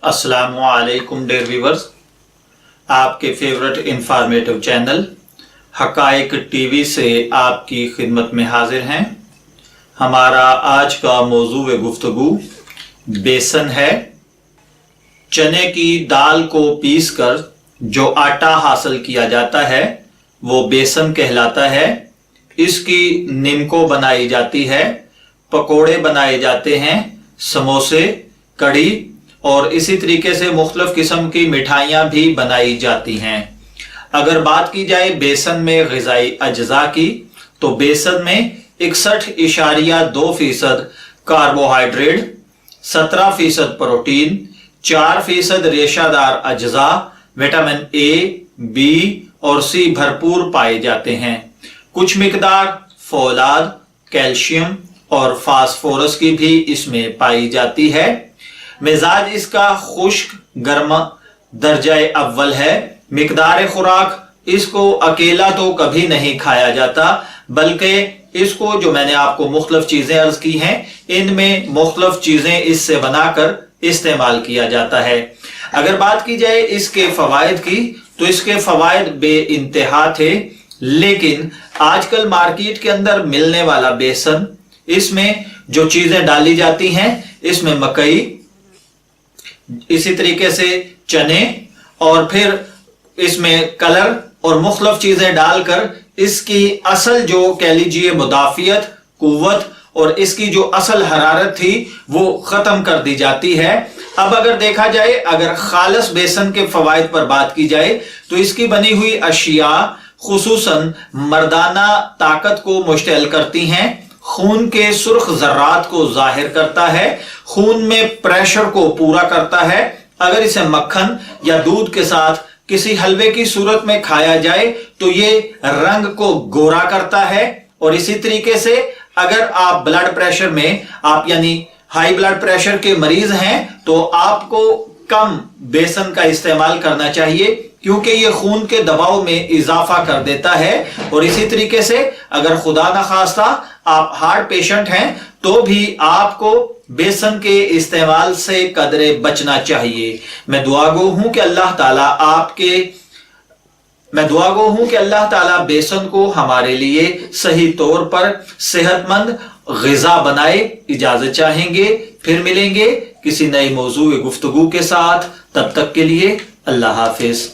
السلام علیکم dear viewers, آپ کے فیورٹ انفارمیٹو چینل حقائق ٹی وی سے آپ کی خدمت میں حاضر ہیں۔ ہمارا آج کا موضوع گفتگو بیسن ہے۔ چنے کی دال کو پیس کر جو آٹا حاصل کیا جاتا ہے وہ بیسن کہلاتا ہے۔ اس کی نمکو بنائی جاتی ہے، پکوڑے بنائے جاتے ہیں، سموسے، کڑھی اور اسی طریقے سے مختلف قسم کی مٹھائیاں بھی بنائی جاتی ہیں۔ اگر بات کی جائے بیسن میں غذائی اجزاء کی تو بیسن میں 61.2% کاربوہائیڈریٹ، 17% پروٹین، 4% ریشہ دار اجزاء، وٹامن اے، بی اور سی بھرپور پائے جاتے ہیں۔ کچھ مقدار فولاد، کیلشیم اور فاسفورس کی بھی اس میں پائی جاتی ہے۔ مزاج اس کا خشک گرم درجہ اول ہے۔ مقدار خوراک اس کو اکیلا تو کبھی نہیں کھایا جاتا، بلکہ اس کو جو میں نے آپ کو مختلف چیزیں عرض کی ہیں ان میں مختلف چیزیں اس سے بنا کر استعمال کیا جاتا ہے۔ اگر بات کی جائے اس کے فوائد کی تو اس کے فوائد بے انتہا تھے، لیکن آج کل مارکیٹ کے اندر ملنے والا بیسن، اس میں جو چیزیں ڈالی جاتی ہیں اس میں مکئی، اسی طریقے سے چنے اور پھر اس میں کلر اور مختلف چیزیں ڈال کر اس کی اصل جو کہہ لیجیے مدافعت، قوت اور اس کی جو اصل حرارت تھی وہ ختم کر دی جاتی ہے۔ اب اگر دیکھا جائے، اگر خالص بیسن کے فوائد پر بات کی جائے تو اس کی بنی ہوئی اشیاء خصوصاً مردانہ طاقت کو مشتعل کرتی ہیں، خون کے سرخ ذرات کو ظاہر کرتا ہے، خون میں پریشر کو پورا کرتا ہے۔ اگر اسے مکھن یا دودھ کے ساتھ کسی حلوے کی صورت میں کھایا جائے تو یہ رنگ کو گورا کرتا ہے، اور اسی طریقے سے اگر آپ بلڈ پریشر میں یعنی ہائی بلڈ پریشر کے مریض ہیں تو آپ کو کم بیسن کا استعمال کرنا چاہیے، کیونکہ یہ خون کے دباؤ میں اضافہ کر دیتا ہے۔ اور اسی طریقے سے اگر خدا نخواستہ آپ ہارٹ پیشنٹ ہیں تو بھی آپ کو بیسن کے استعمال سے قدرے بچنا چاہیے۔ میں دعا گو ہوں کہ اللہ تعالیٰ بیسن کو ہمارے لیے صحیح طور پر صحت مند غذا بنائے۔ اجازت چاہیں گے، پھر ملیں گے کسی نئے موضوع گفتگو کے ساتھ، تب تک کے لیے اللہ حافظ۔